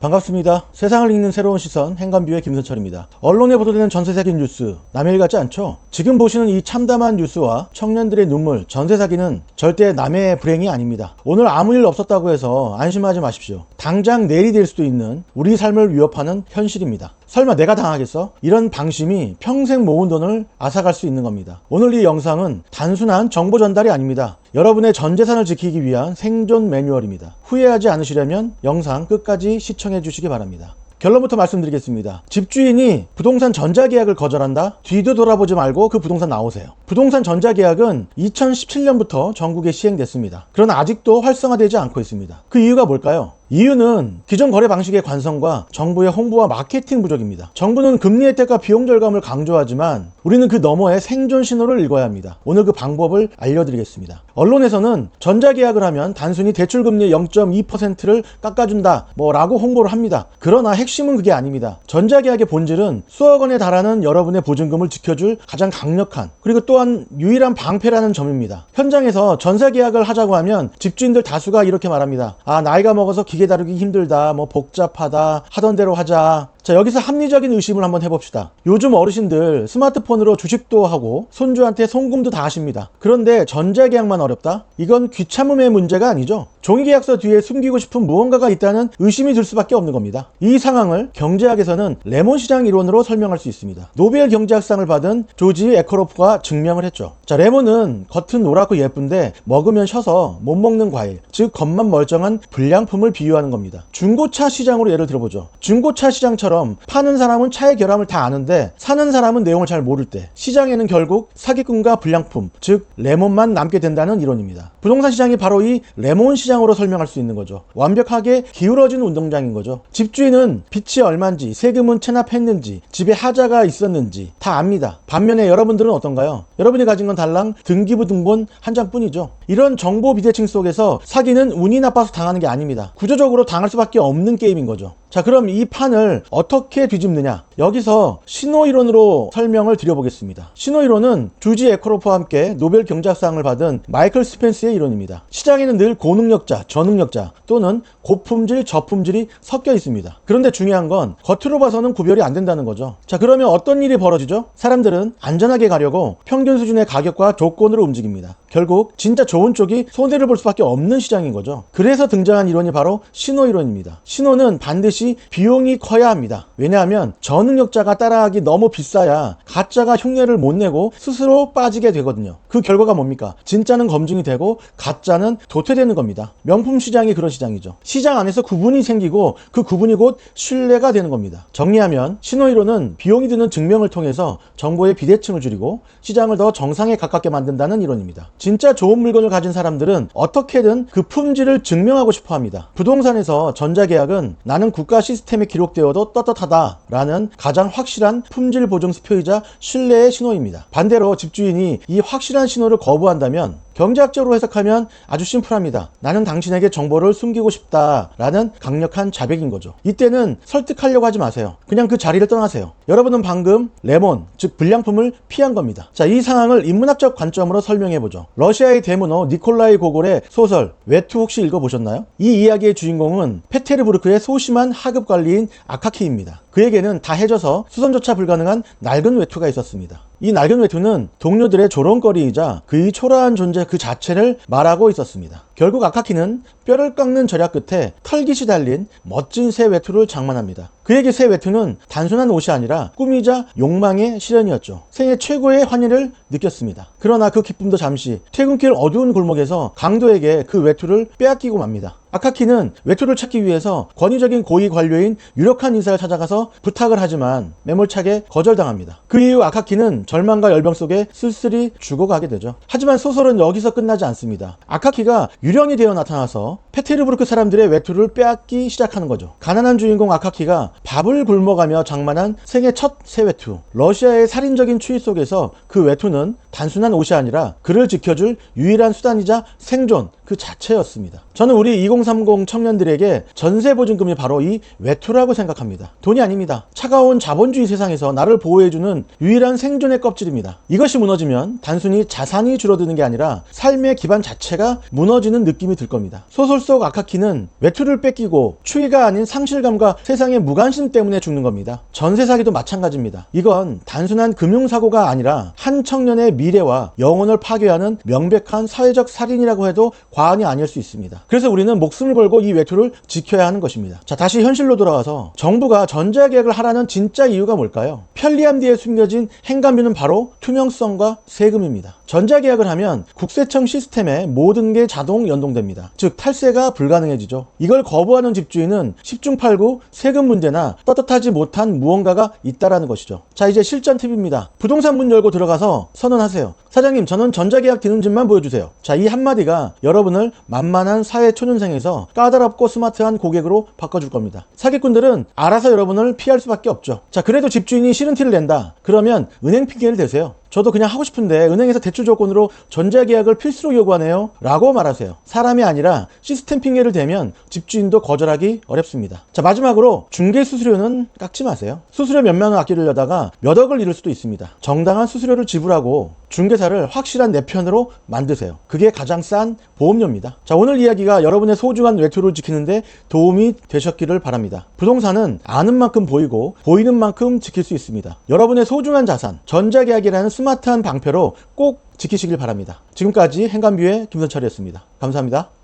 반갑습니다. 세상을 읽는 새로운 시선 행간뷰의 김선철입니다. 언론에 보도되는 전세사기 뉴스 남의 일 같지 않죠? 지금 보시는 이 참담한 뉴스와 청년들의 눈물, 전세사기는 절대 남의 불행이 아닙니다. 오늘 아무 일 없었다고 해서 안심하지 마십시오. 당장 내일이 될 수도 있는 우리 삶을 위협하는 현실입니다. 설마 내가 당하겠어? 이런 방심이 평생 모은 돈을 앗아갈 수 있는 겁니다. 오늘 이 영상은 단순한 정보 전달이 아닙니다. 여러분의 전 재산을 지키기 위한 생존 매뉴얼입니다. 후회하지 않으시려면 영상 끝까지 시청해 주시기 바랍니다. 결론부터 말씀드리겠습니다. 집주인이 부동산 전자계약을 거절한다? 뒤도 돌아보지 말고 그 부동산 나오세요. 부동산 전자계약은 2017년부터 전국에 시행됐습니다. 그러나 아직도 활성화되지 않고 있습니다. 그 이유가 뭘까요? 이유는 기존 거래 방식의 관성과 정부의 홍보와 마케팅 부족입니다. 정부는 금리 혜택과 비용 절감을 강조하지만 우리는 그 너머의 생존 신호를 읽어야 합니다. 오늘 그 방법을 알려드리겠습니다. 언론에서는 전자계약을 하면 단순히 대출금리 0.2%를 깎아준다 라고 홍보를 합니다. 그러나 핵심은 그게 아닙니다. 전자계약의 본질은 수억 원에 달하는 여러분의 보증금을 지켜줄 가장 강력한, 그리고 또한 유일한 방패라는 점입니다. 현장에서 전세계약을 하자고 하면 집주인들 다수가 이렇게 말합니다. 나이가 먹어서 기계 다루기 힘들다, 복잡하다, 하던 대로 하자. 자, 여기서 합리적인 의심을 한번 해봅시다. 요즘 어르신들 스마트폰으로 주식도 하고 손주한테 송금도 다 하십니다. 그런데 전자계약만 어렵다? 이건 귀찮음의 문제가 아니죠. 종이계약서 뒤에 숨기고 싶은 무언가가 있다는 의심이 들 수밖에 없는 겁니다. 이 상황을 경제학에서는 레몬 시장 이론으로 설명할 수 있습니다. 노벨 경제학상을 받은 조지 에커로프가 증명을 했죠. 자, 레몬은 겉은 노랗고 예쁜데 먹으면 셔서 못 먹는 과일, 즉 겉만 멀쩡한 불량품을 비유하는 겁니다. 중고차 시장으로 예를 들어보죠. 중고차 시장처럼 파는 사람은 차의 결함을 다 아는데 사는 사람은 내용을 잘 모를 때 시장에는 결국 사기꾼과 불량품, 즉 레몬만 남게 된다는 이론입니다. 부동산 시장이 바로 이 레몬 시장으로 설명할 수 있는 거죠. 완벽하게 기울어진 운동장인 거죠. 집주인은 빚이 얼마인지, 세금은 체납했는지, 집에 하자가 있었는지 다 압니다. 반면에 여러분들은 어떤가요? 여러분이 가진 건 달랑 등기부 등본 한 장뿐이죠. 이런 정보 비대칭 속에서 사기는 운이 나빠서 당하는 게 아닙니다. 구조적으로 당할 수밖에 없는 게임인 거죠. 자, 그럼 이 판을 어떻게 뒤집느냐? 여기서 신호이론으로 설명을 드려보겠습니다. 신호이론은 조지 에커로프와 함께 노벨 경제학상을 받은 마이클 스펜스의 이론입니다. 시장에는 늘 고능력자, 저능력자 또는 고품질, 저품질이 섞여 있습니다. 그런데 중요한 건 겉으로 봐서는 구별이 안 된다는 거죠. 자, 그러면 어떤 일이 벌어지죠? 사람들은 안전하게 가려고 평균 수준의 가격과 조건으로 움직입니다. 결국 진짜 좋은 쪽이 손해를 볼 수밖에 없는 시장인 거죠. 그래서 등장한 이론이 바로 신호이론입니다. 신호는 반드시 비용이 커야 합니다. 왜냐하면 저능력자가 따라하기 너무 비싸야 가짜가 흉내를 못 내고 스스로 빠지게 되거든요. 그 결과가 뭡니까? 진짜는 검증이 되고 가짜는 도태되는 겁니다. 명품 시장이 그런 시장이죠. 시장 안에서 구분이 생기고 그 구분이 곧 신뢰가 되는 겁니다. 정리하면 신호이론은 비용이 드는 증명을 통해서 정보의 비대칭을 줄이고 시장을 더 정상에 가깝게 만든다는 이론입니다. 진짜 좋은 물건을 가진 사람들은 어떻게든 그 품질을 증명하고 싶어 합니다. 부동산에서 전자계약은 나는 국가 시스템에 기록되어도 떳떳하다 라는 가장 확실한 품질 보증 수표이자 신뢰의 신호입니다. 반대로 집주인이 이 확실한 신호를 거부한다면 경제학적으로 해석하면 아주 심플합니다. 나는 당신에게 정보를 숨기고 싶다 라는 강력한 자백인 거죠. 이때는 설득하려고 하지 마세요. 그냥 그 자리를 떠나세요. 여러분은 방금 레몬, 즉 불량품을 피한 겁니다. 자, 이 상황을 인문학적 관점으로 설명해보죠. 러시아의 대문호 니콜라이 고골의 소설 외투 혹시 읽어보셨나요? 이 이야기의 주인공은 페테르부르크의 소심한 하급 관리인 아카키입니다. 그에게는 다 해져서 수선조차 불가능한 낡은 외투가 있었습니다. 이 낡은 외투는 동료들의 조롱거리이자 그의 초라한 존재 그 자체를 말하고 있었습니다. 결국 아카키는 뼈를 깎는 절약 끝에 털깃이 달린 멋진 새 외투를 장만합니다. 그에게 새 외투는 단순한 옷이 아니라 꿈이자 욕망의 실현이었죠. 생애 최고의 환희를 느꼈습니다. 그러나 그 기쁨도 잠시 퇴근길 어두운 골목에서 강도에게 그 외투를 빼앗기고 맙니다. 아카키는 외투를 찾기 위해서 권위적인 고위 관료인 유력한 인사를 찾아가서 부탁을 하지만 매몰차게 거절당합니다. 그 이후 아카키는 절망과 열병 속에 쓸쓸히 죽어가게 되죠. 하지만 소설은 여기서 끝나지 않습니다. 아카키가 유령이 되어 나타나서 페테르부르크 사람들의 외투를 빼앗기 시작하는 거죠. 가난한 주인공 아카키가 밥을 굶어가며 장만한 생애 첫 새 외투. 러시아의 살인적인 추위 속에서 그 외투는 단순한 옷이 아니라 그를 지켜줄 유일한 수단이자 생존 그 자체였습니다. 저는 우리 2030 청년들에게 전세보증금이 바로 이 외투라고 생각합니다. 돈이 아닙니다. 차가운 자본주의 세상에서 나를 보호해주는 유일한 생존의 껍질입니다. 이것이 무너지면 단순히 자산이 줄어드는 게 아니라 삶의 기반 자체가 무너지는 느낌이 들 겁니다. 소설 속 아카키는 외투를 뺏기고 추위가 아닌 상실감과 세상의 무관심 때문에 죽는 겁니다. 전세 사기도 마찬가지입니다. 이건 단순한 금융사고가 아니라 한 청년의 미래와 영혼을 파괴하는 명백한 사회적 살인이라고 해도 과언이 아닐 수 있습니다. 그래서 우리는 목숨을 걸고 이 외투를 지켜야 하는 것입니다. 자, 다시 현실로 돌아와서 정부가 전자계약을 하라는 진짜 이유가 뭘까요? 편리함 뒤에 숨겨진 행간비는 바로 투명성과 세금입니다. 전자계약을 하면 국세청 시스템에 모든 게 자동 연동됩니다. 즉 탈세가 불가능해지죠. 이걸 거부하는 집주인은 10중 8구 세금 문제나 떳떳하지 못한 무언가가 있다라는 것이죠. 자, 이제 실전 팁입니다. 부동산 문 열고 들어가서 선언하세요. 사장님, 저는 전자계약 기능집만 보여주세요. 자, 이 한마디가 여러분을 만만한 사회 초년생에서 까다롭고 스마트한 고객으로 바꿔줄 겁니다. 사기꾼들은 알아서 여러분을 피할 수밖에 없죠. 자, 그래도 집주인이 싫은 티를 낸다. 그러면 은행 핑계를 대세요. 저도 그냥 하고 싶은데 은행에서 대출 조건으로 전자계약을 필수로 요구하네요 라고 말하세요. 사람이 아니라 시스템 핑계를 대면 집주인도 거절하기 어렵습니다. 자, 마지막으로 중개 수수료는 깎지 마세요. 수수료 몇만 원 아끼려다가 몇 억을 잃을 수도 있습니다. 정당한 수수료를 지불하고 중개사를 확실한 내 편으로 만드세요. 그게 가장 싼 보험료입니다. 자, 오늘 이야기가 여러분의 소중한 외투를 지키는데 도움이 되셨기를 바랍니다. 부동산은 아는 만큼 보이고 보이는 만큼 지킬 수 있습니다. 여러분의 소중한 자산, 전자계약이라는 스마트한 방패로 꼭 지키시길 바랍니다. 지금까지 행간뷰의 김선철이었습니다. 감사합니다.